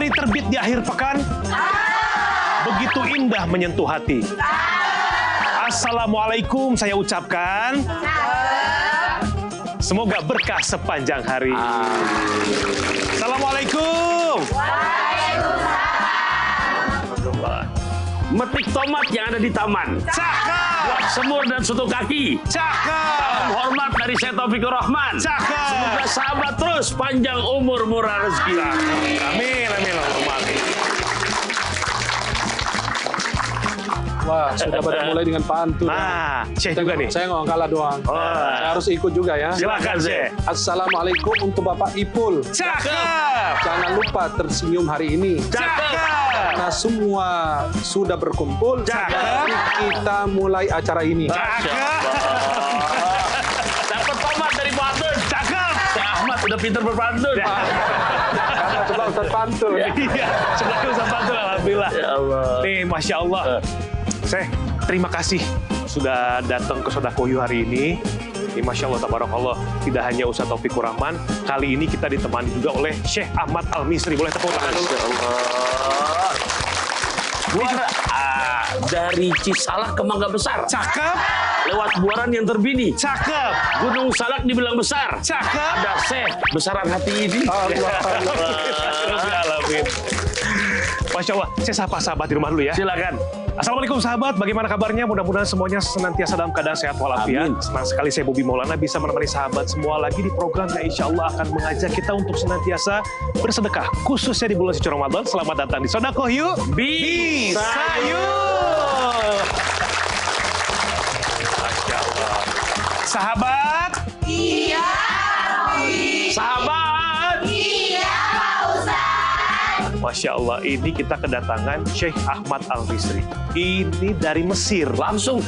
Matahari terbit di akhir pekan. Begitu indah menyentuh hati. Assalamualaikum saya ucapkan. Semoga berkah sepanjang hari. Assalamualaikum. Metik tomat yang ada di taman. Cakep. Buat semur dan soto kaki. Cakep. Salam hormat dari saya Taufikur Rahman. Cakep. Semoga sahabat terus panjang umur, murah rezeki. Amin, amin, Allahumma amin. Wah, sudah pada mulai dengan pantun. Nah, Syekh juga nih. Saya nggak kalah doang. Saya harus ikut juga ya. Silakan, Syekh. Assalamualaikum untuk Bapak Ipul. Cakep. Jangan lupa tersenyum hari ini. Cakep. Karena semua sudah berkumpul. Cakep. Jadi kita mulai acara ini. Cakep. Dapat tomat dari pantun. Cakep. Syekh Ahmad udah pinter berpantun. Karena coba Ustaz pantun. Iya, sebenarnya usah pantun, alhamdulillah. Ya Allah. Nih, Masya Allah. Syekh, terima kasih sudah datang ke Sodakoyu hari ini. Masya Allah, tabarakallah. Tidak hanya Ustaz Taufikur Rahman, kali ini kita ditemani juga oleh Syekh Ahmad Al-Misri. Boleh tepuk tangan dulu? Masya Allah. Buara dari Cisalak ke Mangga Besar. Cakep. Lewat Buaran yang terbini. Cakep. Gunung Salak dibilang besar. Cakep. Ada Syekh besaran hati ini. Alamin. Masya Allah, saya sapa sahabat di rumah dulu ya. Silakan. Assalamualaikum sahabat, bagaimana kabarnya? Mudah-mudahan semuanya senantiasa dalam keadaan sehat walafiat. Amin. Senang sekali saya Bobi Maulana bisa menemani sahabat semua lagi di program yang insya Allah akan mengajak kita untuk senantiasa bersedekah. Khususnya di bulan suci Ramadan. Selamat datang di Sodakoh Yuk. Bisa Yuk. Masya Allah. Sahabat. Iya. Sahabat. Iya, Pak Ustaz. Masya Allah, ini kita kedatangan Syekh Ahmad Al-Misri. Ini dari Mesir. Langsung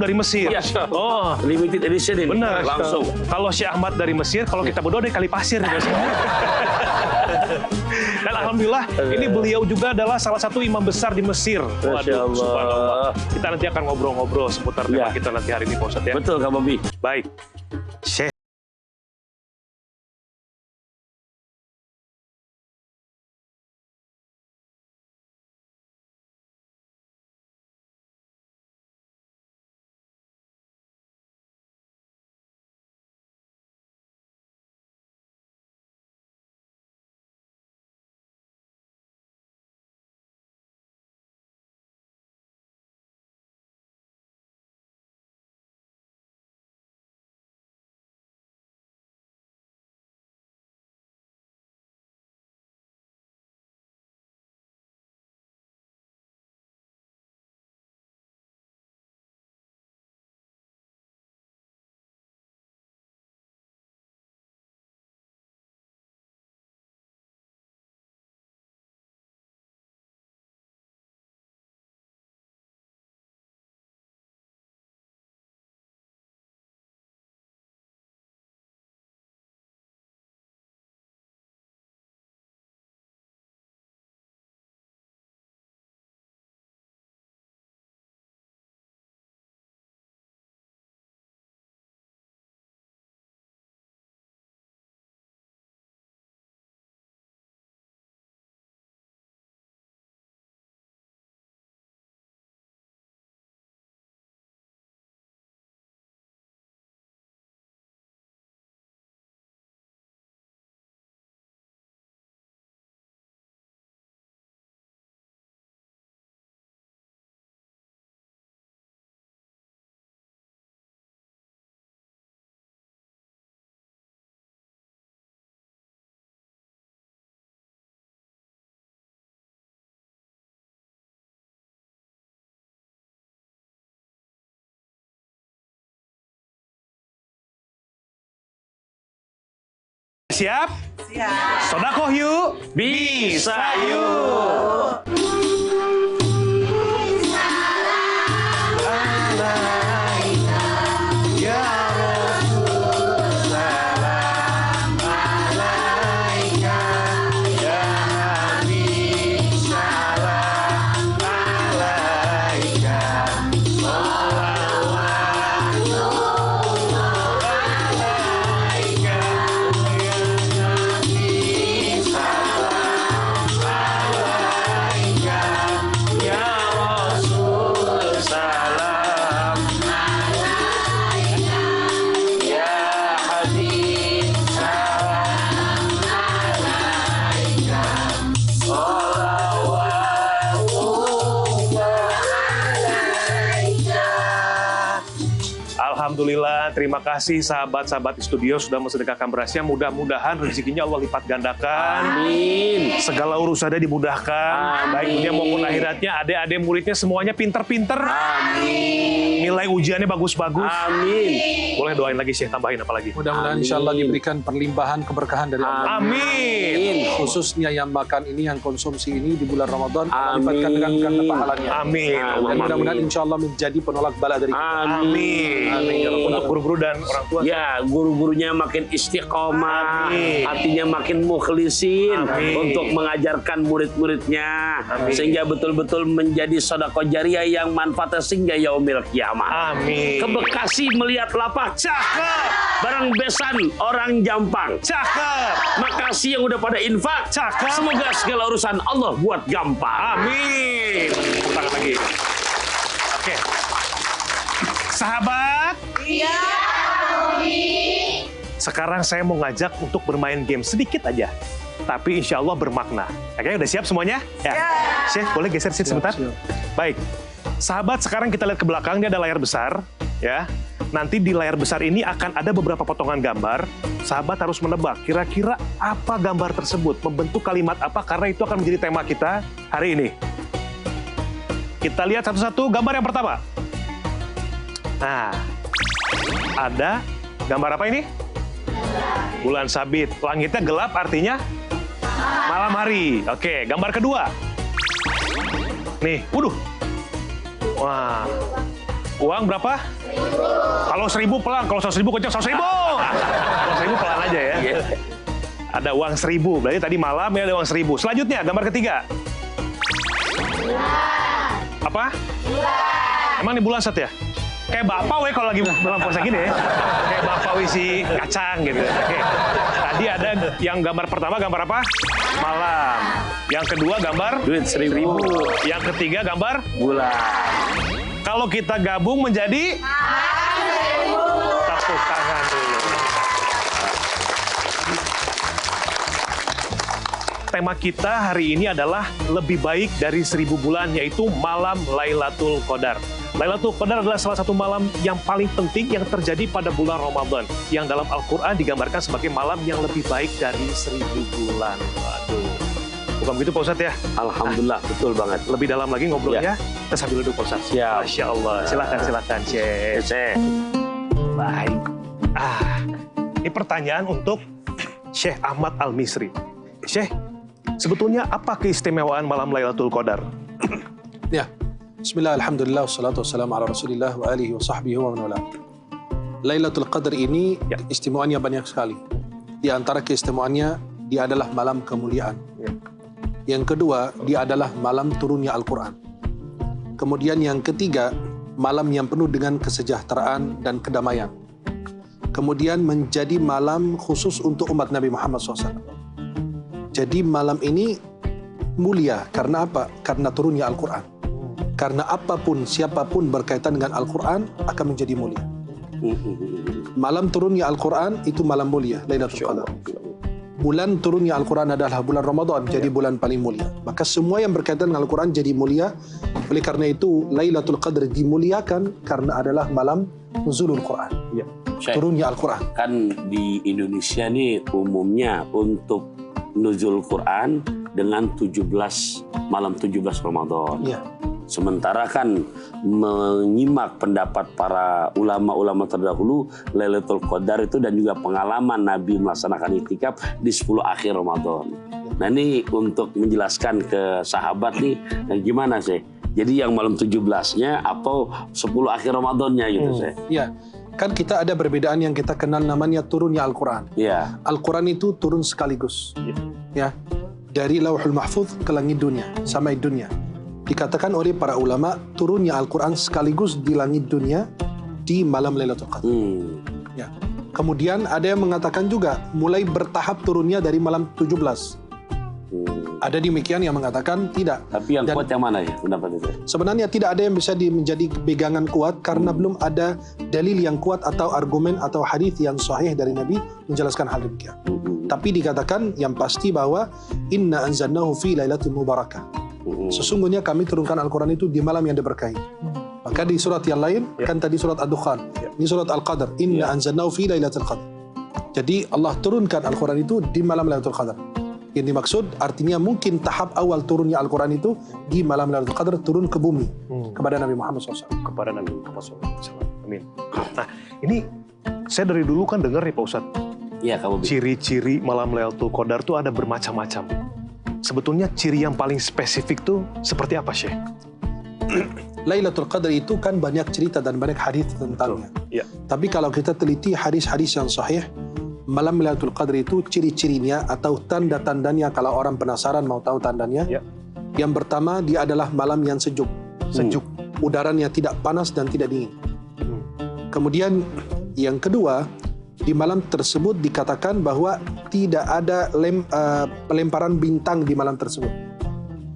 Dari Mesir. Iya. Oh, Limited edition ini. benar. Langsung. Kalau Syekh Ahmad dari Mesir, kalau kita berdua dari Kalipasir. Dan alhamdulillah, ini beliau juga adalah salah satu imam besar di Mesir. Masya Allah. Subhanallah. Kita nanti akan ngobrol-ngobrol seputar tema Ya. kita nanti hari ini, Pak Ustadz ya. Betul, Kak Bobi. Baik. Syekh. Siap? Siap. Sodakoh Yuk. Bisa Yuk. Alhamdulillah, terima kasih sahabat-sahabat di studio sudah mensedekahkan berasnya. Mudah-mudahan rezekinya Allah lipat gandakan. Amin. Segala urusannya dimudahkan. Amin. Baik dunia maupun akhiratnya. Adik-adik muridnya semuanya pinter-pinter. Amin. Nilai ujiannya bagus-bagus. Amin. Boleh doain lagi Syekh, tambahin apa lagi? Mudah-mudahan Amin. insya Allah diberikan perlimpahan keberkahan dari Allah. Amin. Khususnya yang makan ini, yang konsumsi ini di bulan Ramadan, Allah Amin. lipatkan dengan ganda pahalanya. Amin. Dan mudah-mudahan insya Allah menjadi penolak bala dari kita. Amin. Amin. Ya Rabbal Untuk guru-guru dan orang tua. Ya, guru-gurunya makin istiqomah, Amin. hatinya makin mukhlisin Amin. untuk mengajarkan murid-muridnya, Amin. sehingga betul-betul menjadi sedekah jariah yang manfaatnya sehingga yaumil kiamah. Amin. Ke Bekasi melihat lapak, Cakep. barang besan orang Jampang. Cakep. Makasih yang udah pada infak. Cakep. Semoga segala urusan Allah buat gampang. Amin. Tepuk tangan lagi. Oke. Sahabat, Iya, sekarang saya mau ngajak untuk bermain game sedikit aja. Tapi insya Allah bermakna. Oke, udah siap semuanya? Ya. Syekh, boleh geser seat sebentar? siap. Baik. Sahabat, sekarang kita lihat ke belakang, ini ada layar besar. Ya. Nanti di layar besar ini akan ada beberapa potongan gambar. Sahabat harus menebak kira-kira apa gambar tersebut, membentuk kalimat apa, karena itu akan menjadi tema kita hari ini. Kita lihat satu-satu gambar yang pertama. Nah, ada gambar apa ini? Bulan sabit. Langitnya gelap artinya malam hari. Oke, gambar kedua. Nih, waduh. Wah. Uang berapa? Kalau 1.000 pelan, kalau 100.000 kencang 100.000. Kalau 1.000 pelan aja ya. Ada uang 1.000, berarti tadi malam ya ada uang 1.000. Selanjutnya, gambar ketiga. Apa? Emang ini bulan Sat ya? Kayak bapak we kalau lagi bulan puasa gini ya. Kayak bapak we si kacang gitu. Oke. Tadi ada yang gambar pertama gambar apa? Malam. Yang kedua gambar Duit 1.000. Yang ketiga gambar Bulan. kalau kita gabung menjadi tepuk tangan dulu. Tema kita hari ini adalah lebih baik dari 1.000 bulan, yaitu malam Lailatul Qadar. Lailatul Qadar adalah salah satu malam yang paling penting yang terjadi pada bulan Ramadan, yang dalam Al-Quran digambarkan sebagai malam yang lebih baik dari 1.000 bulan. Waduh. Bukan begitu Pak Ustadz ya? Alhamdulillah, betul banget. Lebih dalam lagi ngobrolnya, kita sambil duduk Pak Ustadz. Siap. Masya Allah. Silakan, Syekh. Syekh. Baik. Ini pertanyaan untuk Syekh Ahmad Al-Misri. Syekh, sebetulnya apa keistimewaan malam Lailatul Qadar? Ya. Bismillah, alhamdulillah, wassalatu wassalamu ala rasulillah wa alihi wa sahbihi wa man wala. Lailatul Qadar ini Ya. istimewaannya banyak sekali. Di antara keistimewaannya, dia adalah malam kemuliaan. Ya. Yang kedua, dia adalah malam turunnya Al-Quran. Kemudian yang ketiga, malam yang penuh dengan kesejahteraan dan kedamaian. Kemudian menjadi malam khusus untuk umat Nabi Muhammad SAW. Jadi malam ini mulia. Karena apa? Karena turunnya Al-Quran. Karena apapun, siapapun berkaitan dengan Al-Quran akan menjadi mulia. Malam turunnya Al-Quran itu malam mulia, Lailatul Qadar. Bulan turunnya Al-Quran adalah bulan Ramadan, jadi bulan paling mulia. Maka semua yang berkaitan dengan Al-Quran jadi mulia. Oleh karena itu, Lailatul Qadar dimuliakan karena adalah malam nuzulul Quran. Ya. Turunnya Al-Quran. Kan di Indonesia nih umumnya untuk nuzul Quran dengan 17 malam 17 Ramadan. Ya. Sementara kan menyimak pendapat para ulama-ulama terdahulu, Lailatul Qadar itu dan juga pengalaman Nabi melaksanakan iktikaf di 10 akhir Ramadan. Nah ini untuk menjelaskan ke sahabat nih, gimana sih? Jadi yang malam 17-nya atau 10 akhir Ramadannya gitu sih? Ya. Kan kita ada perbedaan yang kita kenal namanya turunnya Al-Quran. Iya. Al-Quran itu turun sekaligus. Ya. Dari Lauhul Mahfuz ke langit dunia, samai dunia. Dikatakan oleh para ulama, turunnya Al-Quran sekaligus di langit dunia di malam Lailatul Qadar. Ya. Kemudian ada yang mengatakan juga, mulai bertahap turunnya dari malam 17. Ada demikian yang mengatakan tidak. Tapi yang Dan kuat yang mana ya pendapat itu? sebenarnya tidak ada yang bisa menjadi pegangan kuat karena belum ada dalil yang kuat atau argumen atau hadis yang sahih dari Nabi menjelaskan hal demikian. Tapi dikatakan yang pasti bahwa inna anzalnahu fi lailatin mubarakah. Sesungguhnya kami turunkan Al-Quran itu di malam yang diberkahi. Maka di surat yang lain, kan tadi surat Ad-Dukhan, ini surat Al-Qadr, Inna anzalnahu fi lailatul qadr. Jadi Allah turunkan Al-Quran itu di malam Lailatul Qadar. Yang dimaksud artinya mungkin tahap awal turunnya Al-Quran itu di malam Lailatul Qadar turun ke bumi kepada Nabi Muhammad SAW. Kepada Nabi Muhammad SAW. Amin. Nah, ini saya dari dulu kan dengar nih Pak Ustadz, Iya, kamu ciri-ciri malam Lailatul Qadar tuh ada bermacam-macam. Sebetulnya ciri yang paling spesifik tuh seperti apa, Syekh? Lailatul Qadar itu kan banyak cerita dan banyak hadis tentangnya. Ya. Tapi kalau kita teliti hadis-hadis yang sahih, malam Lailatul Qadar itu ciri-cirinya atau tanda-tandanya kalau orang penasaran mau tahu tandanya. Ya. Yang pertama, dia adalah malam yang sejuk. Sejuk. Udaranya tidak panas dan tidak dingin. Kemudian yang kedua, di malam tersebut dikatakan bahwa tidak ada pelemparan bintang di malam tersebut.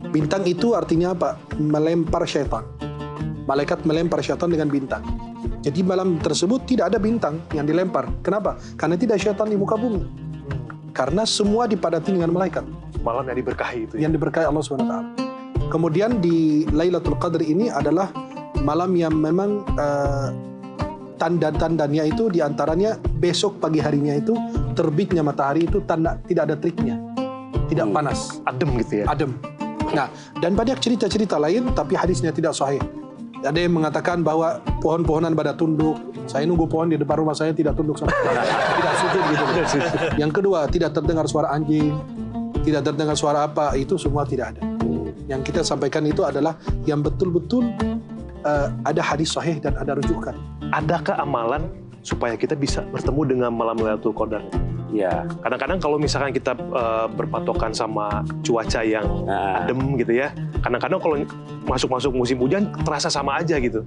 Bintang itu artinya apa? Melempar syaitan. Malaikat melempar syaitan dengan bintang. Jadi malam tersebut tidak ada bintang yang dilempar. Kenapa? Karena tidak syaitan di muka bumi. Karena semua dipadati dengan malaikat. Malam yang diberkahi itu. Yang diberkahi Allah SWT. Kemudian di Lailatul Qadar ini adalah malam yang memang tanda-tandanya itu diantaranya besok pagi harinya itu terbitnya matahari itu tanda tidak ada triknya. Tidak panas. Adem gitu ya? Adem. Nah, dan banyak cerita-cerita lain tapi hadisnya tidak sahih. Ada yang mengatakan bahwa pohon-pohonan pada tunduk. Saya nunggu pohon di depan rumah saya tidak tunduk sama sekali. Tidak sujud gitu. Yang kedua, tidak terdengar suara anjing, tidak terdengar suara apa, itu semua tidak ada. Yang kita sampaikan itu adalah yang betul-betul ada hadis sahih dan ada rujukan. Adakah amalan supaya kita bisa bertemu dengan malam Lailatul Qadar? Ya. Kadang-kadang kalau misalkan kita berpatokan sama cuaca yang adem gitu ya, kadang-kadang kalau masuk musim hujan terasa sama aja gitu.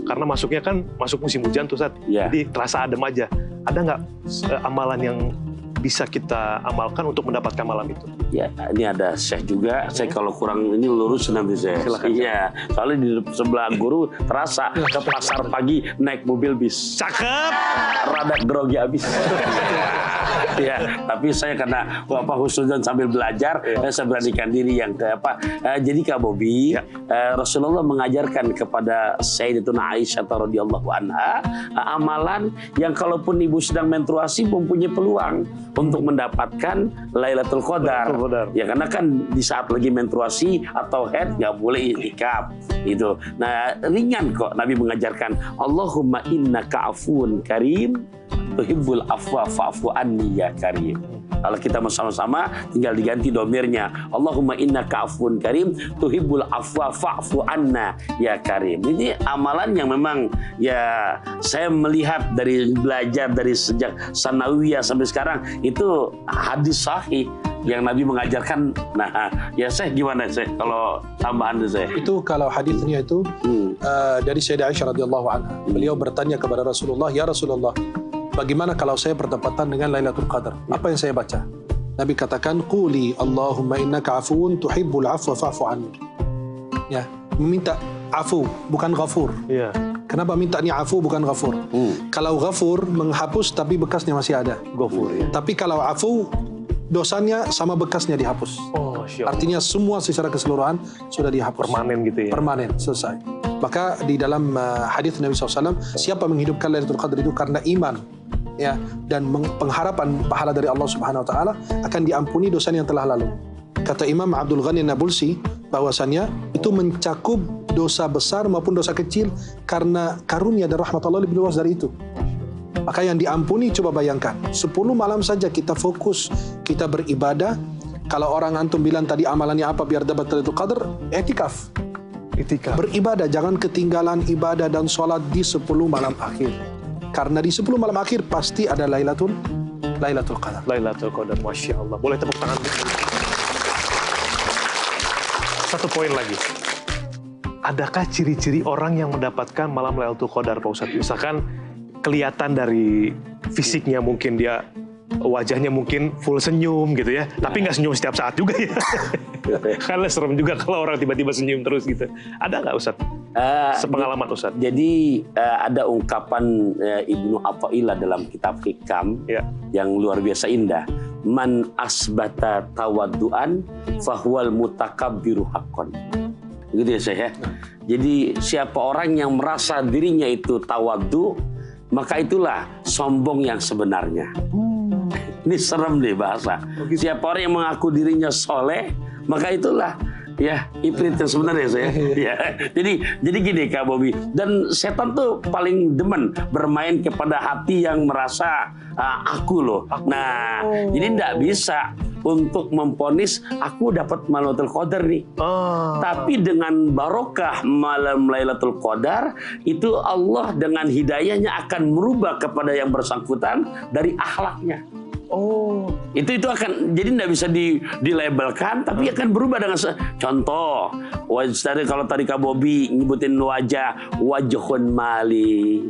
Karena masuknya kan masuk musim hujan tuh Ustaz, jadi terasa adem aja. Ada nggak amalan yang bisa kita amalkan untuk mendapatkan malam itu? Ya, ini ada Syekh juga. Saya kalau kurang ini lurus nanti saya. Silakan. Iya, soalnya di sebelah guru terasa ke pasar pagi naik mobil bis. Cakep. Rada grogi habis. Ya, tapi saya karena husnudzon sambil belajar, saya beranikan diri yang ke apa. Jadi Kak Bobi, Rasulullah mengajarkan kepada Sayyidatuna Aisyah radhiyallahu anha amalan yang kalaupun ibu sedang menstruasi mempunyai peluang untuk mendapatkan Lailatul Qadar. Ya karena kan di saat lagi menstruasi atau haid nggak boleh iktikaf itu. Nah ringan kok Nabi mengajarkan Allahumma innaka afuwun karim tuhibbul afwa fa'fu anni ya karim. Kalau kita sama-sama tinggal diganti domirnya Allahumma innaka afuwun karim tuhibbul afwa fa'fu anna ya karim. Ini amalan yang memang ya saya melihat dari belajar dari sejak sanawiyah sampai sekarang itu hadis sahih yang Nabi mengajarkan. Nah, ya Syekh gimana Syekh kalau tambahan saya? Itu kalau hadisnya itu dari Sayyidah Aisyah radhiyallahu anha. Beliau bertanya kepada Rasulullah, "Ya Rasulullah, bagaimana kalau saya bertepatan dengan Lailatul Qadar? Apa yang saya baca?" Nabi katakan, "Quli Allahumma innaka afuwun tuhibbul afwa fa'fu anni." Ya, meminta afu bukan ghafur. Iya. Kenapa mintanya afu bukan ghafur? Kalau ghafur menghapus tapi bekasnya masih ada. Ghafur ya. Tapi kalau afu dosanya sama bekasnya dihapus. Oh, syuk. Artinya semua secara keseluruhan sudah dihapus. Permanen gitu ya. Permanen, selesai. Maka di dalam hadis Nabi SAW, siapa menghidupkan Lailatul Qadar itu karena iman, ya, dan pengharapan pahala dari Allah Subhanahu Wa Taala akan diampuni dosanya yang telah lalu. Kata Imam Abdul Ghani Nabulsi bahwasannya itu mencakup dosa besar maupun dosa kecil karena karunia dan rahmat Allah lebih luas dari itu. Maka yang diampuni coba bayangkan 10 malam saja kita fokus, kita beribadah. Kalau orang antum bilang tadi amalannya apa biar dapat Lailatul Qadar, etikaf. Beribadah, jangan ketinggalan ibadah dan sholat di 10 malam akhir. Karena di 10 malam akhir pasti ada Lailatul Qadar. Lailatul Qadar, Masya Allah. Boleh tepuk tangan. Satu poin lagi. Adakah ciri-ciri orang yang mendapatkan malam Lailatul Qadar, Pak Ustadz? Misalkan kelihatan dari fisiknya mungkin dia wajahnya mungkin full senyum gitu ya, tapi nggak senyum setiap saat juga ya. Karena serem juga kalau orang tiba-tiba senyum terus gitu. Ada nggak Ustadz? Sepengalaman Ustadz? Jadi ada ungkapan Ibnu Athaillah dalam kitab Hikam yang luar biasa indah. Man asbata tawadduan fahuwal mutakabbiru haqqan. Gitu ya Syekh ya. Jadi siapa orang yang merasa dirinya itu tawadhu, maka itulah sombong yang sebenarnya. Ini serem nih bahasa. Siapa orang yang mengaku dirinya soleh, maka itulah ya ifrit yang sebenarnya saya. Ya. Jadi gini Kak Bobby, dan setan tuh paling demen bermain kepada hati yang merasa aku loh. Nah, jadi tidak bisa untuk memponis aku dapat Lailatul Qadar nih. Tapi dengan barokah malam Lailatul Qadar itu Allah dengan hidayahnya akan merubah kepada yang bersangkutan dari akhlaknya. Itu akan jadi tidak bisa dilabelkan, tapi akan berubah dengan contoh. Kalau tadi Kak Bobby nyebutin wajhun mali.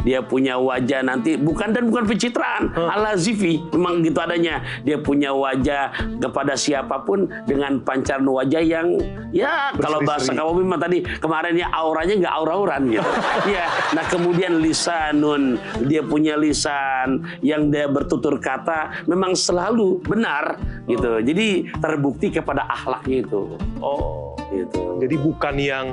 Dia punya wajah nanti bukan pencitraan, al-lazifi, memang gitu adanya. Dia punya wajah kepada siapapun dengan pancaran wajah yang ya kalau bahasa Kak Bobby tadi kemarin ya auranya nggak aura-auran gitu. Ya, nah kemudian lisanun, dia punya lisan yang dia bertutur kata memang selalu benar gitu. Jadi terbukti kepada akhlaknya itu. Gitu. Jadi bukan yang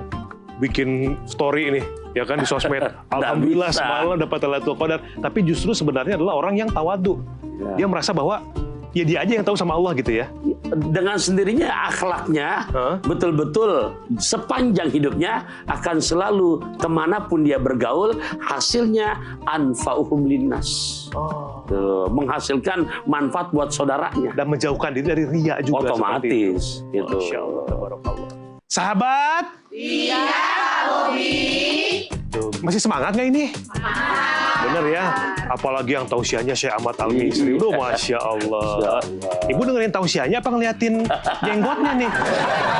bikin story ini ya kan di sosmed. Alhamdulillah semalam dapat Lailatul Qadar, tapi justru sebenarnya adalah orang yang tawadhu. Dia merasa bahwa ya dia aja yang tahu sama Allah gitu ya. Dengan sendirinya akhlaknya betul-betul sepanjang hidupnya akan selalu kemanapun dia bergaul hasilnya anfa'uhum linnas. Menghasilkan manfaat buat saudaranya dan menjauhkan diri dari riya juga. Otomatis gitu. Masya Allah, tabarakallah. Sahabat, Iya, Kak Bobby. masih semangat nggak ini? Bener ya, apalagi yang tausiahnya Syekh Ahmad Al-Misri. Masya Allah. Ibu dengerin tausiahnya apa ngeliatin jenggotnya nih?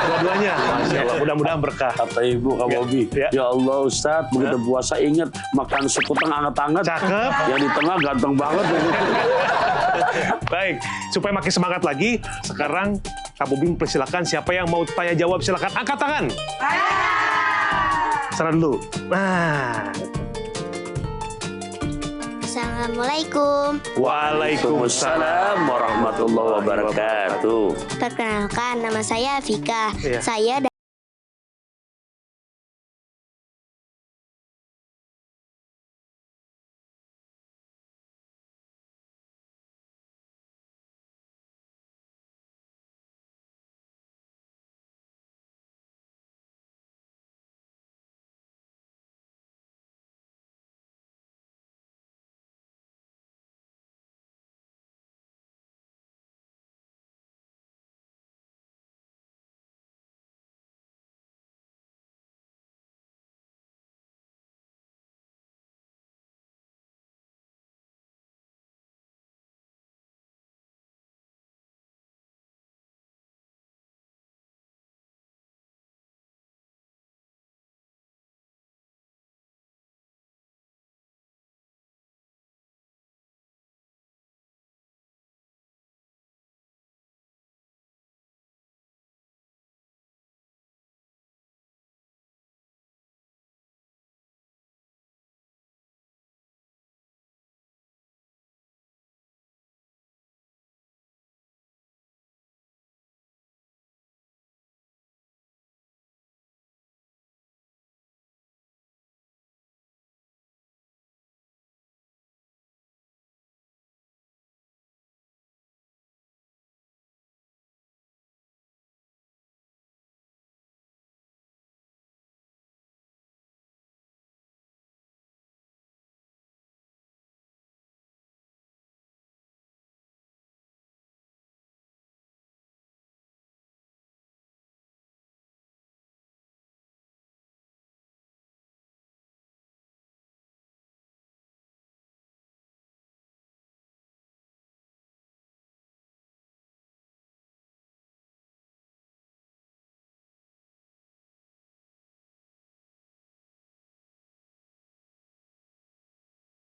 Dua-duanya. Masya Allah, mudah-mudahan berkah. Kata Ibu Kak Bobby, ya Allah Ustadz, begitu puasa ingat makan sekutang anget-anget. Cakep. Yang di tengah ganteng banget. Baik, supaya makin semangat lagi, sekarang Kak Bobby persilakan siapa yang mau tanya jawab, silakan angkat tangan. Serah dulu. Nah. Assalamualaikum. Waalaikumsalam warahmatullahi wabarakatuh. Perkenalkan, nama saya Vika. Iya. Saya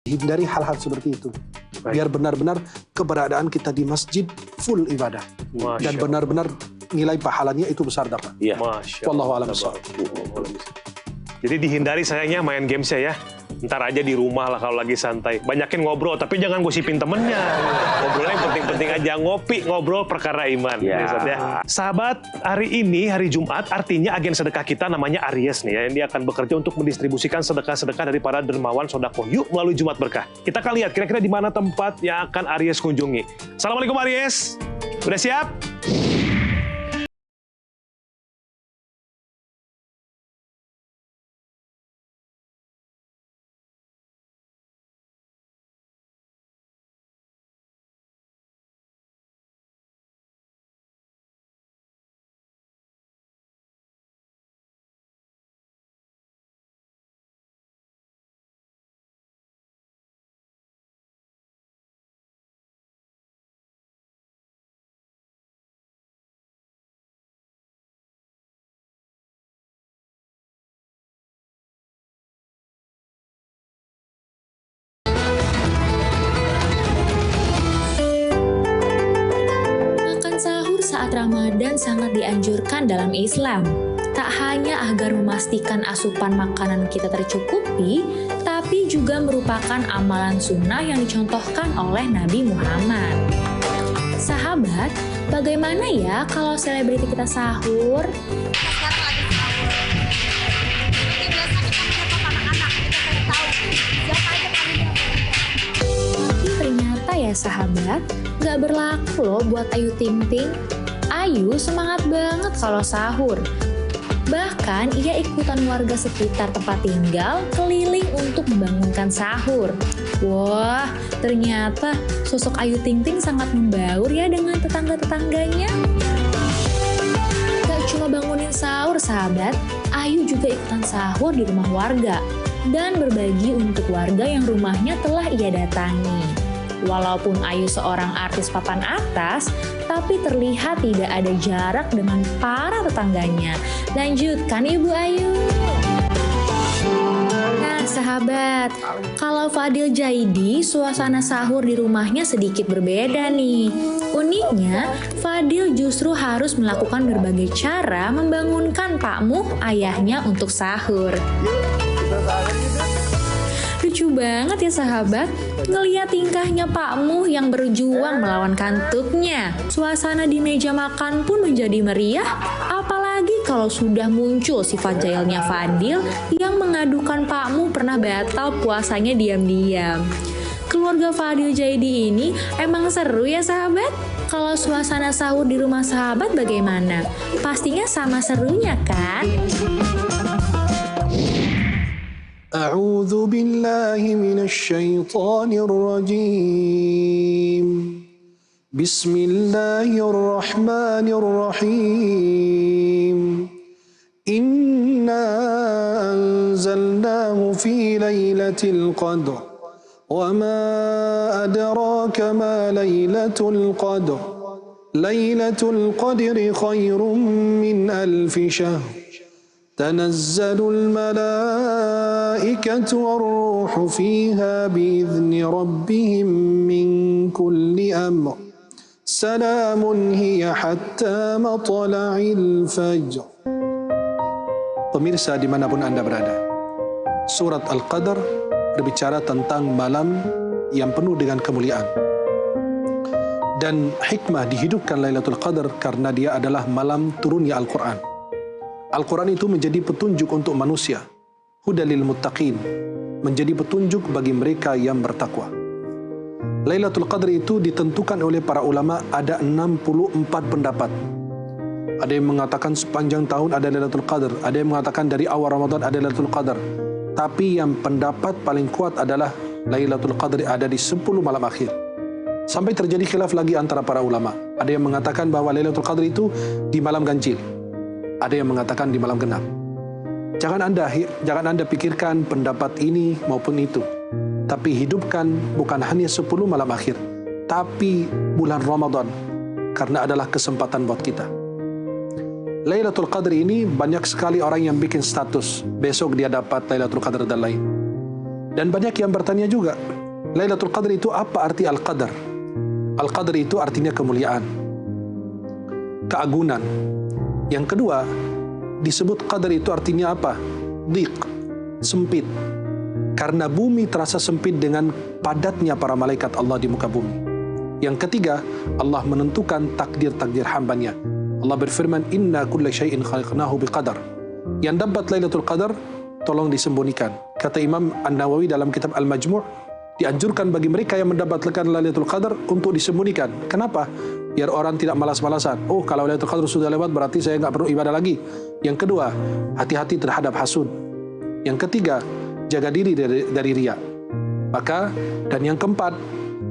hindari hal-hal seperti itu. Biar benar-benar keberadaan kita di masjid full ibadah. Dan benar-benar nilai pahalanya itu besar dapat. Iya. Masya Wallahu Allah. a'lam bishawab. Jadi dihindari sayangnya main games ya. Ntar aja di rumah lah kalau lagi santai. Banyakin ngobrol, tapi jangan gosipin temennya. Ngobrolnya yang penting-penting aja. Ngopi, ngobrol perkara iman. Ya. Ustaz, ya. Sahabat, hari ini, hari Jumat, artinya agen sedekah kita namanya Aries nih ya. Yang dia akan bekerja untuk mendistribusikan sedekah-sedekah dari para dermawan sodakoh yuk melalui Jumat Berkah. Kita akan lihat kira-kira di mana tempat yang akan Aries kunjungi. Assalamualaikum Aries. Udah siap? Saat Ramadan sangat dianjurkan dalam Islam. Tak hanya agar memastikan asupan makanan kita tercukupi, tapi juga merupakan amalan sunnah yang dicontohkan oleh Nabi Muhammad. Sahabat, bagaimana ya kalau selebriti kita sahur? Sekarang lagi sahur. Ini biasa kita menyapa anak-anak, kita cari tahu siapa aja paling Tapi ternyata ya sahabat, gak berlaku loh buat Ayu Ting Ting. Ayu semangat banget kalau sahur. Bahkan ia ikutan warga sekitar tempat tinggal keliling untuk membangunkan sahur. Wah, ternyata sosok Ayu Ting Ting sangat membaur ya dengan tetangga-tetangganya. Gak cuma bangunin sahur sahabat, Ayu juga ikutan sahur di rumah warga dan berbagi untuk warga yang rumahnya telah ia datangi. Walaupun Ayu seorang artis papan atas, tapi terlihat tidak ada jarak dengan para tetangganya. Lanjutkan Ibu Ayu. Nah sahabat, kalau Fadil Jaidi, suasana sahur di rumahnya sedikit berbeda nih. Uniknya, Fadil justru harus melakukan berbagai cara membangunkan Pak Muh, ayahnya untuk sahur. Lucu banget ya sahabat, ngeliat tingkahnya Pak Muh yang berjuang melawan kantuknya. Suasana di meja makan pun menjadi meriah, apalagi kalau sudah muncul sifat jahilnya Fadil yang mengadukan Pak Muh pernah batal puasanya diam-diam. Keluarga Fadil Jaidi ini emang seru ya sahabat? Kalau suasana sahur di rumah sahabat bagaimana? Pastinya sama serunya kan? أعوذ بالله من الشيطان الرجيم بسم الله الرحمن الرحيم إنا أنزلناه في ليلة القدر وما أدراك ما ليلة القدر ليلة القدر خير من ألف شهر تنزل الملائكة والروح فيها بإذن ربهم من كل أمر سلام هي حتى مطلع الفجر. Pemirsa dimanapun Anda berada, surat Al-Qadar berbicara tentang malam yang penuh dengan kemuliaan. Dan hikmah dihidupkan Lailatul Qadar karena dia adalah malam turunnya Al-Quran. Al-Quran itu menjadi petunjuk untuk manusia, hudalil muttaqin, menjadi petunjuk bagi mereka yang bertakwa. Lailatul Qadar itu ditentukan oleh para ulama ada 64 pendapat. Ada yang mengatakan sepanjang tahun ada Lailatul Qadar, ada yang mengatakan dari awal Ramadan ada Lailatul Qadar. Tapi yang pendapat paling kuat adalah Lailatul Qadar ada di 10 malam akhir. Sampai terjadi khilaf lagi antara para ulama. Ada yang mengatakan bahwa Lailatul Qadar itu di malam ganjil. Ada yang mengatakan di malam genap. Jangan Anda pikirkan pendapat ini maupun itu. Tapi hidupkan bukan hanya 10 malam akhir, tapi bulan Ramadan, karena adalah kesempatan buat kita. Lailatul Qadar ini banyak sekali orang yang bikin status, besok dia dapat Lailatul Qadar dan lain. Dan banyak yang bertanya juga, Lailatul Qadar itu apa arti Al-Qadar? Al-Qadar itu artinya kemuliaan, keagungan. Yang kedua, disebut qadar itu artinya apa? Dhiq, sempit. karena bumi terasa sempit dengan padatnya para malaikat Allah di muka bumi. Yang ketiga, Allah menentukan takdir-takdir hambanya. Allah berfirman, inna kulla syai'in khalaqnahu biqadar. Yang dapat Lailatul Qadar, tolong disembunyikan. Kata Imam An-Nawawi dalam kitab Al-Majmu', dianjurkan bagi mereka yang mendapatkan Lailatul Qadar untuk disembunyikan. Kenapa? Biar orang tidak malas-malasan. Oh, kalau Lailatul Qadar sudah lewat berarti saya nggak perlu ibadah lagi. Yang kedua, hati-hati terhadap hasud. Yang ketiga, jaga diri dari riya. Maka, dan yang keempat,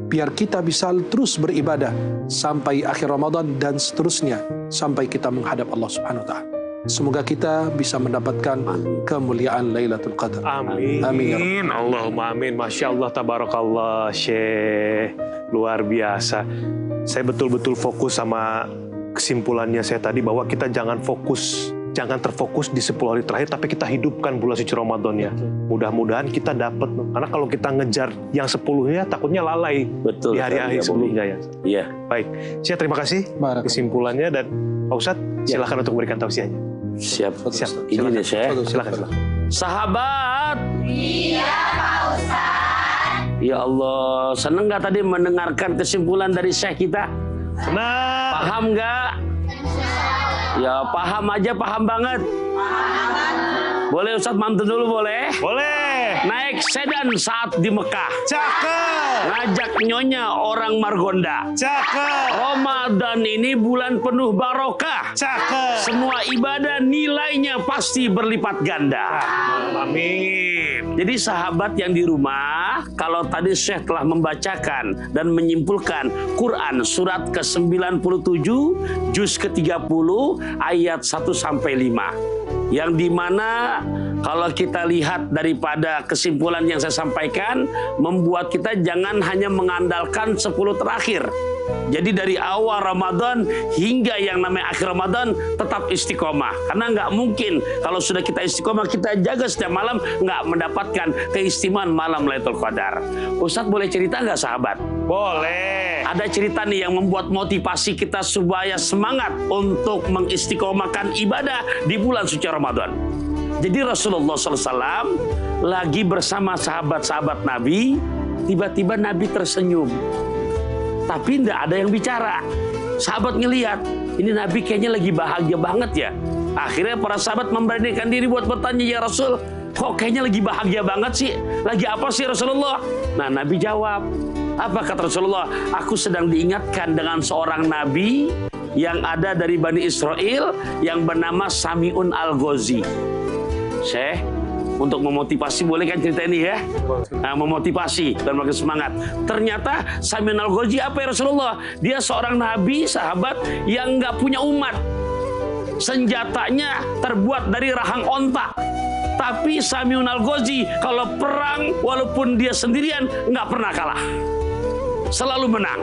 biar kita bisa terus beribadah sampai akhir Ramadan dan seterusnya sampai kita menghadap Allah Subhanahu wa taala. Semoga kita bisa mendapatkan kemuliaan Lailatul Qadar. Amin. Amin ya Rabb. Allahumma amin. Masya Allah, tabarakallah, Syekh. Luar biasa. Saya betul-betul fokus sama kesimpulannya saya tadi bahwa kita jangan terfokus di 10 hari terakhir, tapi kita hidupkan bulan suci Ramadan ya. Mudah-mudahan kita dapat. Karena kalau kita ngejar yang 10-nya, takutnya lalai. Betul. Di hari-hari sebelumnya ya. Iya. Baik. Syekh, terima kasih Barakallah. kesimpulannya, dan Pak Ustadz silakan untuk memberikan tausiahnya. Siap. Siap. Ini nih, Syekh. Silakan. Sahabat. Iya, Pak Ustadz. Ya Allah, seneng nggak tadi mendengarkan kesimpulan dari Syekh kita? Senang. Paham nggak? Ya paham aja, paham banget. Boleh Ustadz mantun dulu, boleh? Boleh. Naik sedan saat di Mekah. Cakep. Ngajak nyonya orang Margonda. Cakep. Ramadan ini bulan penuh barokah. Cakep. Semua ibadah nilainya pasti berlipat ganda. Amin. Jadi sahabat yang di rumah, kalau tadi Syekh telah membacakan dan menyimpulkan Quran surat ke-97, juz ke-30, ayat 1-5. Yang dimana kalau kita lihat daripada kesimpulan yang saya sampaikan, membuat kita jangan hanya mengandalkan 10 terakhir. Jadi dari awal Ramadan hingga yang namanya akhir Ramadan tetap istiqomah. Karena nggak mungkin kalau sudah kita istiqomah, kita jaga setiap malam, nggak mendapatkan keistimewaan malam Lailatul Qadar. Ustadz boleh cerita nggak sahabat? Boleh. Ada cerita nih yang membuat motivasi kita supaya semangat untuk mengistiqomahkan ibadah di bulan suci Ramadan. Jadi Rasulullah SAW lagi bersama sahabat-sahabat Nabi, tiba-tiba Nabi tersenyum. Tapi tidak ada yang bicara. Sahabat ngelihat, ini Nabi kayaknya lagi bahagia banget ya. Akhirnya para sahabat memberanikan diri buat bertanya, ya Rasul, kok kayaknya lagi bahagia banget sih? Lagi apa sih Rasulullah? Nah Nabi jawab, apa kata Rasulullah? Aku sedang diingatkan dengan seorang Nabi yang ada dari Bani Israel yang bernama Sami'un Al-Ghazi. Syekh, untuk memotivasi boleh kan cerita ini ya? Nah, memotivasi dan makin semangat. Ternyata Sami'un Al-Ghazi apa ya Rasulullah? Dia seorang nabi, sahabat yang nggak punya umat. Senjatanya terbuat dari rahang onta. Tapi Sami'un Al-Ghazi kalau perang walaupun dia sendirian nggak pernah kalah. Selalu menang.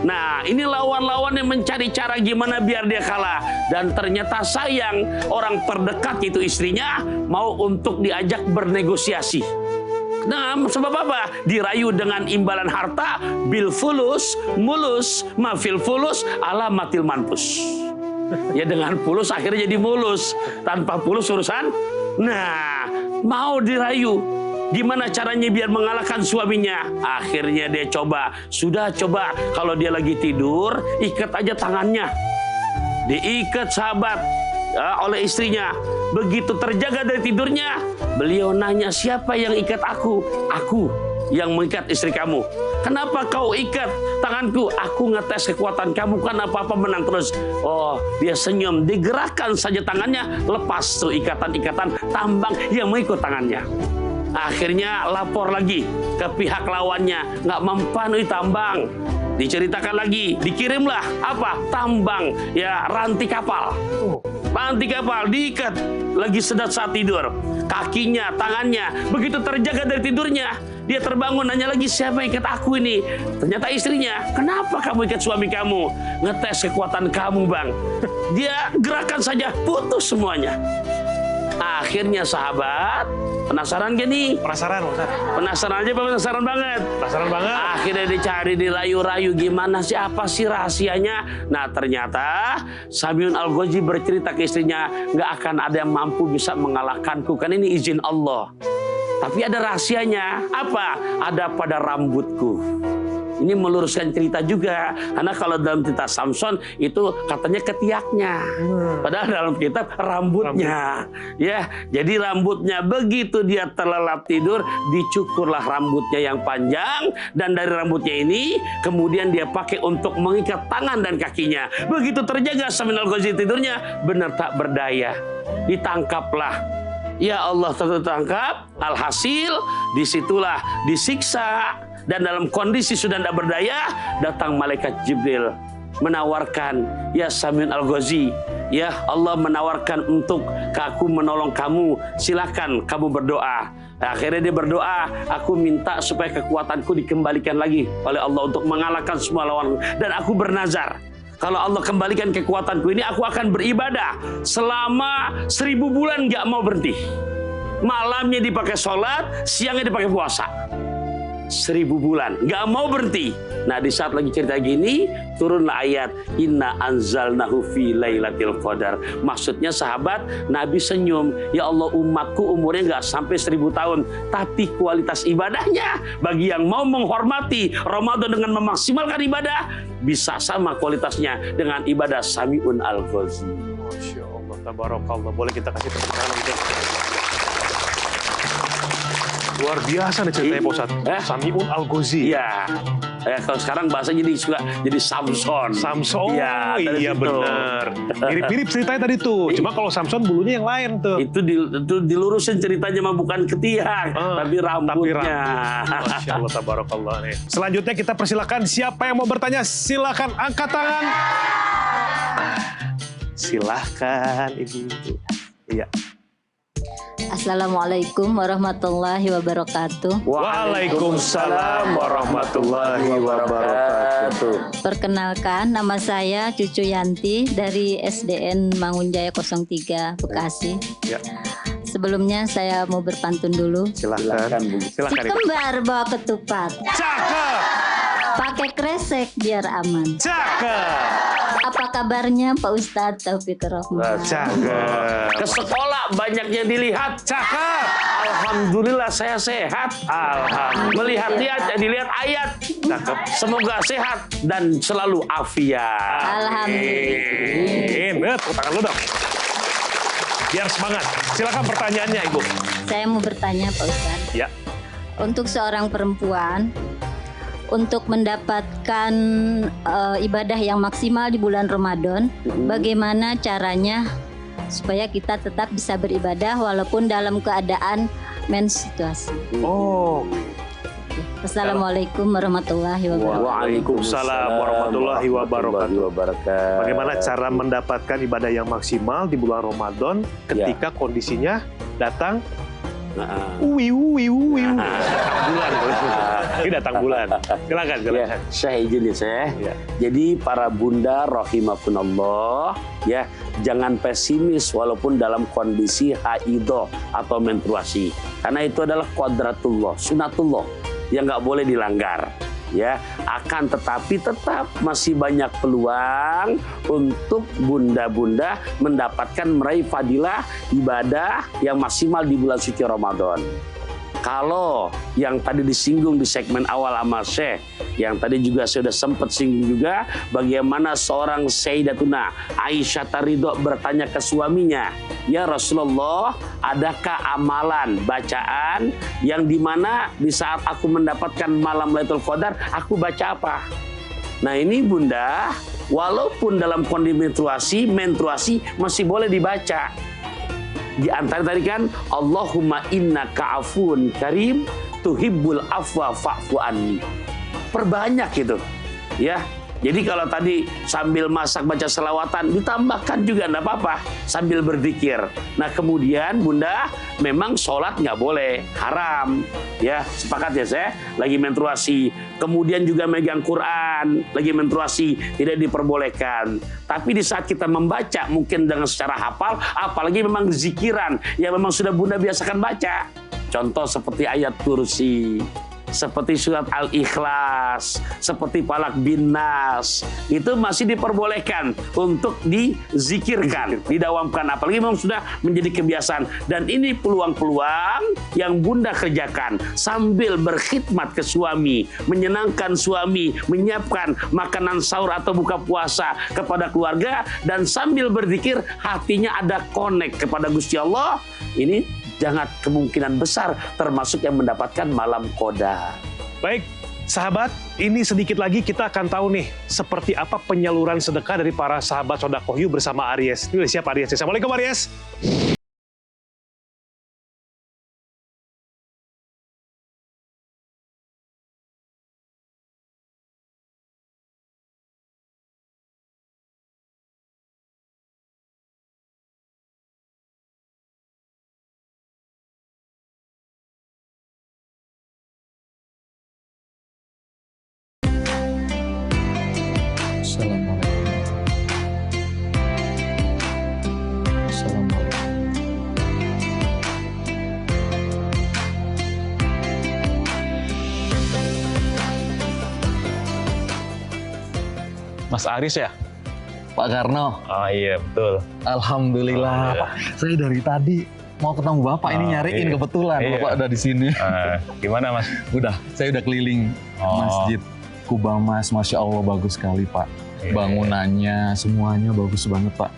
Nah, ini lawan-lawan yang mencari cara gimana biar dia kalah. Dan ternyata sayang, orang terdekat itu istrinya mau untuk diajak bernegosiasi. Nah, sebab apa? Dirayu dengan imbalan harta, bil fulus, mulus, mafil fulus, ala matil manpus. Ya dengan fulus akhirnya jadi mulus. Tanpa fulus urusan. Nah, mau dirayu. Gimana caranya biar mengalahkan suaminya? Akhirnya dia coba. Sudah coba, kalau dia lagi tidur, ikat aja tangannya. Diikat sahabat oleh istrinya. Begitu terjaga dari tidurnya, beliau nanya, siapa yang ikat aku? Aku yang mengikat istri kamu. Kenapa kau ikat tanganku? Aku ngetes kekuatan kamu, kan apa-apa menang terus. Oh, dia senyum. Digerakkan saja tangannya, lepas tuh ikatan-ikatan tambang yang mengikut tangannya. Akhirnya lapor lagi ke pihak lawannya, nggak mempan tambang. Diceritakan lagi, dikirimlah apa? Tambang, ya ranti kapal. Ranti kapal diikat, lagi sedat saat tidur. Kakinya, tangannya, begitu terjaga dari tidurnya, dia terbangun, nanya lagi, siapa yang ikat aku ini? Ternyata istrinya. Kenapa kamu ikat suami kamu? Ngetes kekuatan kamu, Bang. Dia gerakan saja, putus semuanya. Akhirnya sahabat, penasaran gak nih? Penasaran, Ustaz? Penasaran aja, penasaran banget. Penasaran banget. Akhirnya dicari, dirayu-rayu, gimana sih, apa sih rahasianya? Nah ternyata Sami'un Al-Ghazi bercerita ke istrinya, gak akan ada yang mampu bisa mengalahkanku, kan ini izin Allah. Tapi ada rahasianya. Apa? Ada pada rambutku. Ini meluruskan cerita juga. Karena kalau dalam cerita Samson itu katanya ketiaknya. Padahal dalam kitab rambutnya. Ya, jadi rambutnya begitu dia terlelap tidur, dicukurlah rambutnya yang panjang. Dan dari rambutnya ini kemudian dia pakai untuk mengikat tangan dan kakinya. Begitu terjaga Samin Al-Ghazi tidurnya, benar tak berdaya. Ditangkaplah. Ya Allah tertangkap. Alhasil disitulah disiksa. Dan dalam kondisi sudah tidak berdaya, datang malaikat Jibril menawarkan, ya Samin Al-Ghazi, ya Allah menawarkan untuk aku menolong kamu, silakan kamu berdoa. Akhirnya dia berdoa, aku minta supaya kekuatanku dikembalikan lagi oleh Allah untuk mengalahkan semua lawanku. Dan aku bernazar, kalau Allah kembalikan kekuatanku ini, aku akan beribadah selama 1000 bulan gak mau berhenti. Malamnya dipakai sholat, siangnya dipakai puasa. 1000 bulan, nggak mau berhenti. Nah, di saat lagi cerita gini, turunlah ayat Inna anzalnahu fi lailatul qadar. Maksudnya sahabat, Nabi senyum. Ya Allah, umatku umurnya nggak sampai 1000 tahun, tapi kualitas ibadahnya bagi yang mau menghormati Ramadan dengan memaksimalkan ibadah bisa sama kualitasnya dengan ibadah Sami'un Al-Ghazi. Masya Allah, tabarakallah. Boleh kita kasih tepuk tangan untuk luar biasa nih ceritanya Pak Ustadz. Sami'un Al-Ghazi. Iya. Kalau sekarang bahasa jadi Samson. Samson. Ya, iya benar. Mirip-mirip ceritanya tadi tuh. Cuma kalau Samson bulunya yang lain tuh. Itu dilurusin ceritanya mah bukan ketiak, tapi rambutnya. Masya Allah, tabarakallah nih. Selanjutnya kita persilakan siapa yang mau bertanya, silakan angkat tangan. Silakan Ibu. Iya. Assalamualaikum warahmatullahi wabarakatuh. Waalaikumsalam warahmatullahi wabarakatuh. Perkenalkan, nama saya Cucu Yanti dari SDN Mangunjaya 03 Bekasi. Ya. Sebelumnya saya mau berpantun dulu. Silakan. Si kembar bawa ketupat, Cakep. pakai kresek biar aman. Cakep. Apa kabarnya Pak Ustadz Taufik Rahman? Cakep. Ke sekolah banyaknya dilihat. Cakep. Alhamdulillah saya sehat. Alhamdulillah. Dilihat ayat. Cakep. Semoga sehat dan selalu afiat. Alhamdulillah. Tepuk tangan lu dong. Biar semangat. Silakan pertanyaannya Ibu. Saya mau bertanya Pak Ustadz. Ya. Untuk seorang perempuan, untuk mendapatkan ibadah yang maksimal di bulan Ramadan, bagaimana caranya supaya kita tetap bisa beribadah walaupun dalam keadaan menstruasi? Oh. Assalamualaikum warahmatullahi wabarakatuh. Waalaikumsalam warahmatullahi wabarakatuh. Bagaimana cara mendapatkan ibadah yang maksimal di bulan Ramadan ketika kondisinya datang Ini datang bulan. Silakan. Ya, saya izin ya saya. Ya. Jadi para bunda rahimakumullah, ya jangan pesimis walaupun dalam kondisi haidah atau menstruasi. Karena itu adalah qadratullah, sunatullah yang nggak boleh dilanggar. Ya, akan tetapi tetap masih banyak peluang untuk bunda-bunda mendapatkan meraih fadilah ibadah yang maksimal di bulan suci Ramadan. Kalau yang tadi disinggung di segmen awal sama Syekh, yang tadi juga sudah sempat singgung juga, bagaimana seorang Sayyidatuna Aisyah Ridho bertanya ke suaminya, ya Rasulullah, adakah amalan bacaan yang dimana di saat aku mendapatkan malam Lailatul Qadar, aku baca apa? Nah ini bunda, walaupun dalam kondisi menstruasi masih boleh dibaca. Di antara tadi kan Allahumma innaka afuun karim tuhibbul afwa fa'fu anni. Perbanyak gitu. Ya. Jadi kalau tadi sambil masak baca selawatan ditambahkan juga enggak apa-apa sambil berzikir. Nah, kemudian bunda memang sholat nggak boleh, haram. Ya, sepakat ya saya? Lagi menstruasi. Kemudian juga megang Quran, lagi menstruasi, tidak diperbolehkan. Tapi di saat kita membaca mungkin dengan secara hafal, apalagi memang zikiran yang memang sudah bunda biasakan baca. Contoh seperti ayat kursi, seperti surat Al-Ikhlas, seperti Falaq bin Nas, itu masih diperbolehkan untuk dizikirkan, didawamkan. Apalagi memang sudah menjadi kebiasaan. Dan ini peluang-peluang yang Bunda kerjakan sambil berkhidmat ke suami, menyenangkan suami, menyiapkan makanan sahur atau buka puasa kepada keluarga, dan sambil berzikir hatinya ada connect kepada Gusti Allah. Ini jangan kemungkinan besar termasuk yang mendapatkan malam qadar. Baik, sahabat, ini sedikit lagi kita akan tahu nih seperti apa penyaluran sedekah dari para sahabat Sodakoh You bersama Aries. Ini udah siap Aries. Assalamualaikum Aries. Mas Aris ya? Pak Karno. Oh iya, betul. Alhamdulillah, Pak. Saya dari tadi mau ketemu Bapak ini nyariin, kebetulan Bapak udah di sini. Gimana Mas? Saya udah keliling Masjid Kuba Mas, Masya Allah bagus sekali Pak. Bangunannya, semuanya bagus banget Pak.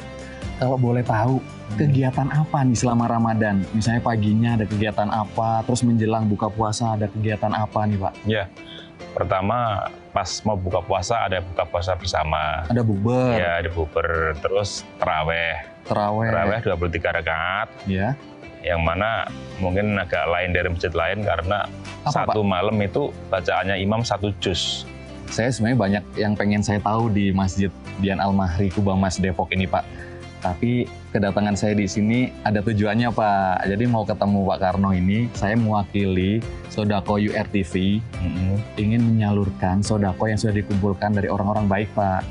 Kalau boleh tahu, kegiatan apa nih selama Ramadan? Misalnya paginya ada kegiatan apa, terus menjelang buka puasa ada kegiatan apa nih Pak? Ya, pertama pas mau buka puasa ada buka puasa bersama. Ada bukber. Ya, ada bukber. Terus terawih. Terawih 23 rakaat. Ya. Yang mana mungkin agak lain dari masjid lain karena satu malam itu bacaannya imam 1 juz. Saya sebenarnya banyak yang pengen saya tahu di Masjid Dian Al-Mahri Kuba Mas Depok ini Pak. Tapi kedatangan saya di sini ada tujuannya Pak. Jadi mau ketemu Pak Karno ini, saya mewakili Sodakoh You RTV, ingin menyalurkan sodako yang sudah dikumpulkan dari orang-orang baik Pak.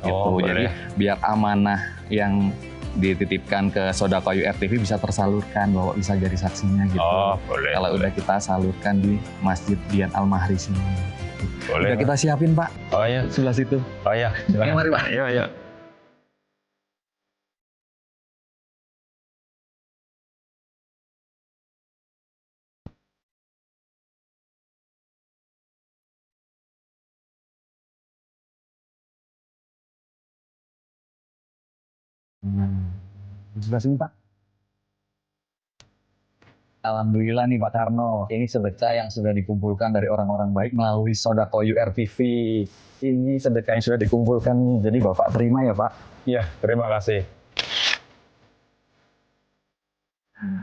Oh, gitu. Jadi biar amanah yang dititipkan ke Sodakoh You RTV bisa tersalurkan, bahwa bisa jadi saksinya gitu. Oh, boleh. Kalau udah kita salurkan di Masjid Dian Al-Mahri sini. Boleh. Udah kita siapin Pak. Oh iya. Sebelah situ. Oh iya. Silakan. Mari Pak. Iya. Sebelah sini Pak. Alhamdulillah nih Pak Karno, ini sedekah yang sudah dikumpulkan dari orang-orang baik melalui Sodakoh You RTV. Ini sedekah yang sudah dikumpulkan, jadi Bapak terima ya Pak? Iya, terima kasih.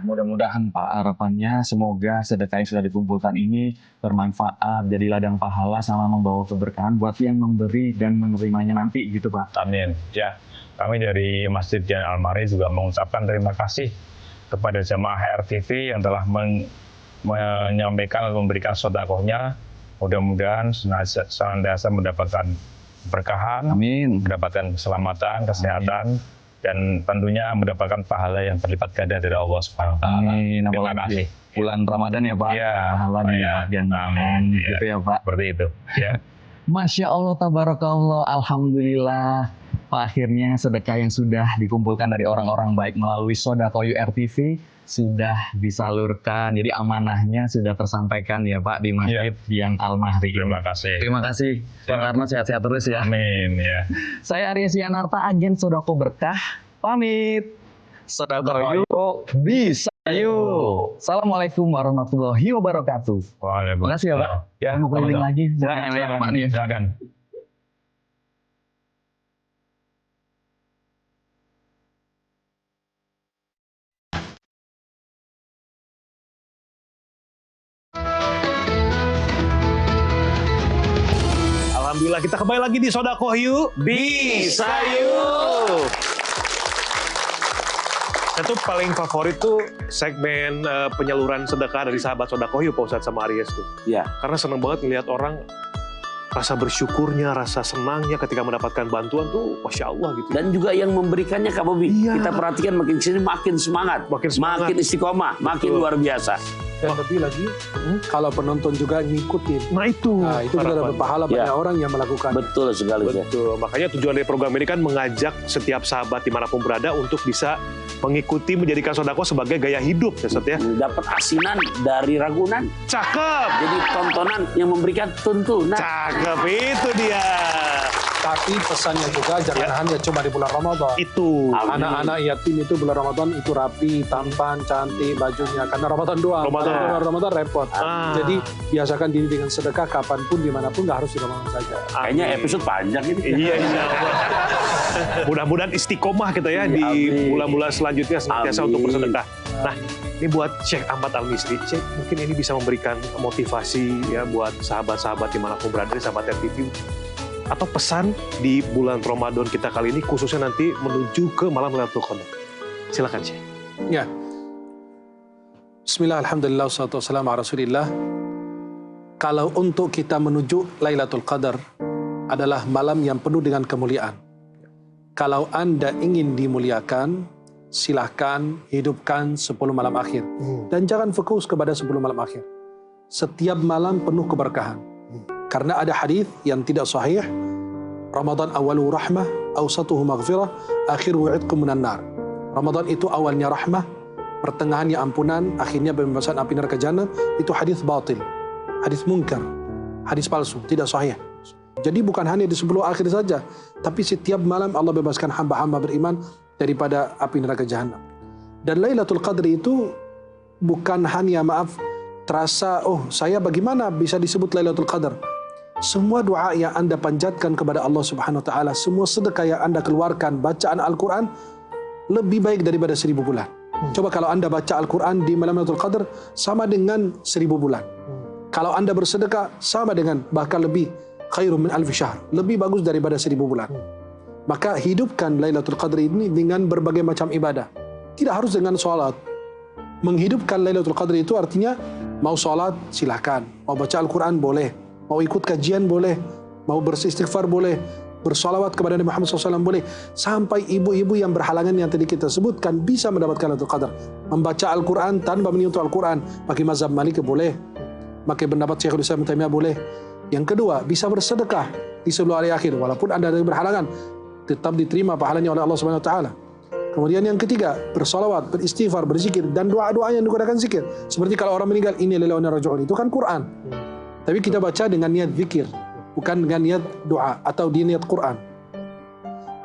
Mudah-mudahan Pak, harapannya semoga sedekah yang sudah dikumpulkan ini bermanfaat, jadi ladang pahala sama membawa keberkahan buat yang memberi dan menerimanya nanti gitu Pak. Amin. Ya, kami dari Masjid Dian Al-Mahri juga mengucapkan terima kasih kepada jamaah RTV yang telah menyampaikan atau memberikan sodakohnya. Mudah-mudahan senantiasa mendapatkan berkahan, mendapatkan keselamatan, kesehatan, dan tentunya mendapatkan pahala yang berlipat ganda dari Allah Subhanahu wa Ta'ala. Terima kasih. Bulan Ramadan ya Pak. Iya. Pahala Amin. Gitu ya Pak. Seperti itu. Ya. Masya Allah, tabarakallah, alhamdulillah. Pak, akhirnya sedekah yang sudah dikumpulkan dari orang-orang baik melalui Sodakoh You RTV sudah disalurkan. Jadi amanahnya sudah tersampaikan ya Pak di Masjid Dian Al-Mahri. Terima kasih. Terima kasih Pak Karno, sehat-sehat terus ya. Amin ya. Saya Aries Yanarta, agen Sodakoh Berkah, pamit. Sodakoh You bisa yuk. Assalamualaikum warahmatullahi wabarakatuh. Waalaikumsalam. Terima kasih ya Pak. Ya, mau keliling lagi. Silakan, Pak nih. Silakan. Alhamdulillah kita kembali lagi di Sodakoh You Bisa Yuk. Itu paling favorit tuh segmen penyaluran sedekah dari sahabat Sodakoh You Pak Ustadz sama Aries tuh. Iya. Karena seneng banget ngelihat orang rasa bersyukurnya, rasa senangnya ketika mendapatkan bantuan tuh Masya Allah gitu. Dan juga yang memberikannya Kak Bobi, kita perhatikan makin sini makin semangat, makin istiqomah, makin luar biasa. Dan lebih lagi, kalau penonton juga ngikutin. Nah itu juga dapat pahala banyak orang yang melakukan. Betul sekali. Betul. Makanya tujuan dari program ini kan mengajak setiap sahabat dimanapun berada untuk bisa mengikuti menjadikan sodako sebagai gaya hidup, ya Ustaz ya. Dapat asinan dari Ragunan. Cakep. Jadi tontonan yang memberikan tuntunan. Cakep, itu dia. Tapi pesannya juga jangan hanya cuma di bulan Ramadan. Itu. Anak-anak yatim itu bulan Ramadan itu rapi, tampan, cantik bajunya. Karena Ramadan doang. Bulan Ramadan repot. Jadi biasakan diri dengan sedekah kapanpun, dimanapun, nggak harus di Ramadan saja. Kayaknya episode panjang ini. Iya, insya Allah. Mudah-mudahan istiqomah kita ya di bulan-bulan selanjutnya senantiasa untuk bersedekah. Nah, ini buat Syekh Ahmad Al-Misri. Syekh, mungkin ini bisa memberikan motivasi ya buat sahabat-sahabat dimanapun berada di Sahabat TV. Atau pesan di bulan Ramadan kita kali ini, khususnya nanti menuju ke malam Lailatul Qadar. Silakan Syekh. Ya. Bismillah, alhamdulillah, wassalatu wassalamu ala Rasulillah. Kalau untuk kita menuju Lailatul Qadar adalah malam yang penuh dengan kemuliaan. Kalau Anda ingin dimuliakan, silahkan hidupkan 10 malam akhir. Dan jangan fokus kepada 10 malam akhir. Setiap malam penuh keberkahan. Karena ada hadis yang tidak sahih, Ramadan awalu rahmah, awsatuhu maghfirah, akhiruhu idqum minan nar. Ramadan itu awalnya rahmah, pertengahannya ampunan, akhirnya pembebasan api neraka jahanam. Itu hadis batil, hadis munkar, hadis palsu, tidak sahih. Jadi bukan hanya di 10 akhir saja, tapi setiap malam Allah bebaskan hamba-hamba beriman daripada api neraka jahanam. Dan Lailatul Qadri itu bukan hanya terasa, oh saya bagaimana bisa disebut Lailatul Qadar. Semua doa yang Anda panjatkan kepada Allah Subhanahu Wa Taala, semua sedekah yang Anda keluarkan, bacaan Al-Quran lebih baik daripada 1000 bulan. Coba kalau Anda baca Al-Quran di malam Lailatul Qadar sama dengan 1000 bulan. Kalau Anda bersedekah sama dengan, bahkan lebih, khairum min alfi syahr, lebih bagus daripada 1000 bulan. Maka hidupkan Lailatul Qadar ini dengan berbagai macam ibadah. Tidak harus dengan sholat. Menghidupkan Lailatul Qadar itu artinya mau sholat silahkan, mau baca Al-Quran boleh, mau ikut kajian boleh, mau beristighfar boleh, bersolawat kepada Nabi Muhammad SAW boleh, sampai ibu-ibu yang berhalangan yang tadi kita sebutkan bisa mendapatkan Lailatul Qadar. Membaca Al-Quran tanpa menyentuh Al-Quran, pakai mazhab Malik boleh, pakai pendapat Syekhul Islam Taimiyah boleh. Yang kedua, bisa bersedekah di 10 hari akhir, walaupun Anda ada berhalangan, tetap diterima pahalanya oleh Allah Subhanahu Wa Taala. Kemudian yang ketiga, bersolawat, beristighfar, berzikir, dan doa-doa yang digunakan zikir. Seperti kalau orang meninggal, ini lillahi wa inna ilaihi raji'un, itu kan Quran. Tapi kita baca dengan niat zikir, bukan dengan niat doa atau di niat Quran.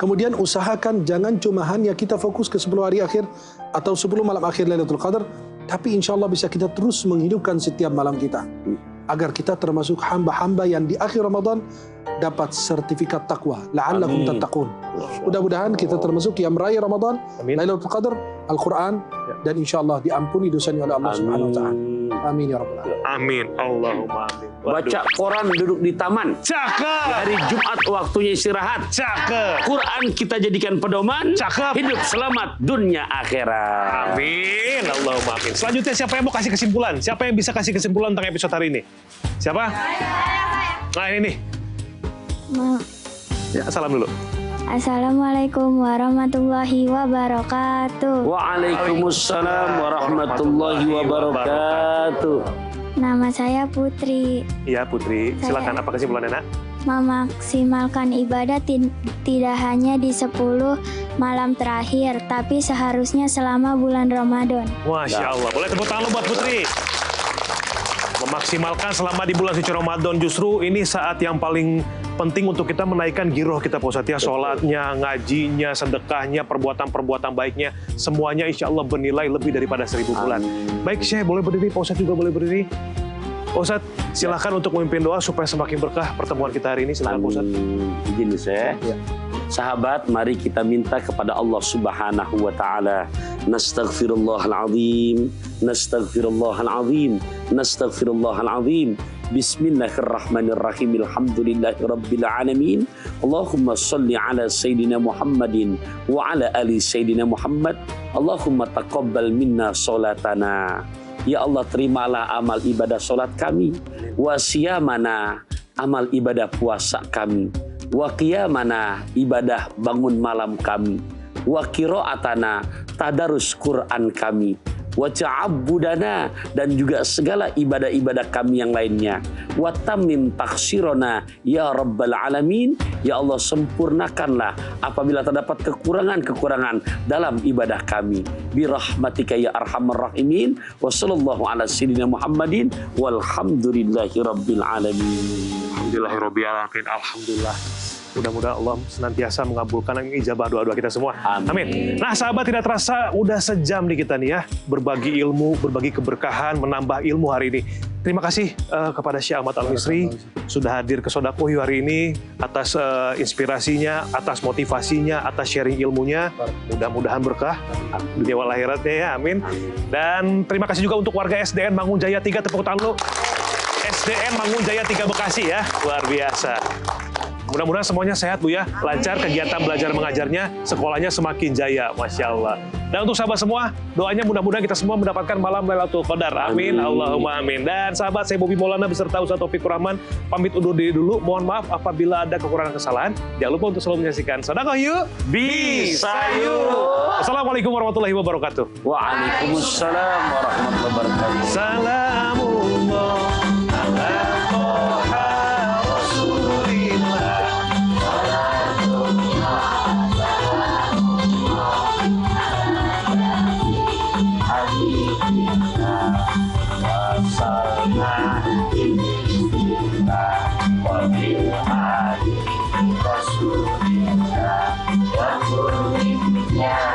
Kemudian usahakan jangan cuma hanya kita fokus ke 10 hari akhir atau 10 malam akhir Lailatul Qadar, tapi insya Allah bisa kita terus menghidupkan setiap malam kita. Agar kita termasuk hamba-hamba yang di akhir Ramadan dapat sertifikat takwa. La'allakum tattaqun. Mudah-mudahan kita termasuk yang meraih Ramadan, Lailatul Qadar, Al-Quran, dan insya Allah diampuni dosanya oleh Allah Subhanahu Wa Taala. Amin ya rabbal alamin. Amin. Allahumma amin. Baca Quran duduk di taman. Cakep. Hari Jumat waktunya istirahat. Cakep. Quran kita jadikan pedoman. Cakep. Hidup selamat dunia akhirat. Amin. Allahumma amin. Selanjutnya siapa yang mau kasih kesimpulan? Siapa yang bisa kasih kesimpulan tentang episode hari ini? Siapa? Nah ini nih. Ya, salam dulu. Assalamualaikum warahmatullahi wabarakatuh. Waalaikumsalam warahmatullahi wabarakatuh. Nama saya Putri. Iya Putri, silakan apa kesimpulannya nak? Memaksimalkan ibadah tidak hanya di 10 malam terakhir, tapi seharusnya selama bulan Ramadan. Masya Allah, boleh tepuk tangan buat Putri. Memaksimalkan selama di bulan suci Ramadan, justru ini saat yang paling penting untuk kita menaikkan giroh kita Pak Ustadz ya. Sholatnya, ngajinya, sedekahnya, perbuatan-perbuatan baiknya, semuanya insya Allah bernilai lebih daripada 1000 bulan. Baik Syekh, boleh berdiri, Pak Ustadz juga boleh berdiri. Pak Ustadz, silahkan untuk memimpin doa supaya semakin berkah pertemuan kita hari ini. Silahkan Pak Ustadz. Begini Syekh. Sahabat, mari kita minta kepada Allah Subhanahu Wa Taala. Nastaghfirullahaladzim, nastaghfirullahaladzim, nastaghfirullahaladzim. Bismillahirrahmanirrahim. Alhamdulillahirabbil alamin. Allahumma shalli ala sayyidina Muhammadin wa ala ali sayyidina Muhammad. Allahumma taqabbal minna salatana. Ya Allah, terimalah amal ibadah salat kami, wa siyamana, amal ibadah puasa kami, wa qiyamana, ibadah bangun malam kami, wa qiraatana, tadarus Quran kami, wa ta'abbudana, dan juga segala ibadah-ibadah kami yang lainnya. Wa tammim taksirona ya rabbal alamin. Ya Allah, sempurnakanlah apabila terdapat kekurangan-kekurangan dalam ibadah kami. Bi rahmatika ya arhamar rahimin. Wa sallallahu ala sayyidina Muhammadin walhamdulillahi rabbil alamin. Alhamdulillahirabbil alamin. Alhamdulillah. Mudah-mudahan Allah senantiasa mengabulkan dan ijabah doa-doa kita semua. Amin. Nah, sahabat, tidak terasa udah sejam nih kita nih ya, berbagi ilmu, berbagi keberkahan, menambah ilmu hari ini. Terima kasih kepada Syekh Ahmad Al-Misri sudah hadir ke Sodakoh hari ini, atas inspirasinya, atas motivasinya, atas sharing ilmunya. Mudah-mudahan berkah dunia wal akhiratnya ya, amin. Dan terima kasih juga untuk warga SDN Mangunjaya 3, tepuk tangan lu. SDN Mangunjaya 3 Bekasi ya, luar biasa. Mudah-mudahan semuanya sehat Bu ya, lancar kegiatan belajar mengajarnya, sekolahnya semakin jaya, Masya Allah. Dan untuk sahabat semua, doanya mudah-mudahan kita semua mendapatkan malam Lailatul Qadar. Amin, Allahumma amin. Dan sahabat, saya Bobi Maulana beserta Ustaz Taufikur Rahman pamit undur diri dulu. Mohon maaf apabila ada kekurangan kesalahan. Jangan lupa untuk selalu menyaksikan Sodakoh Yuk Bisa Yuk. Assalamualaikum warahmatullahi wabarakatuh. Waalaikumsalam warahmatullahi wabarakatuh. Salamullah ala Toha Rasulillah. Rasulillah wa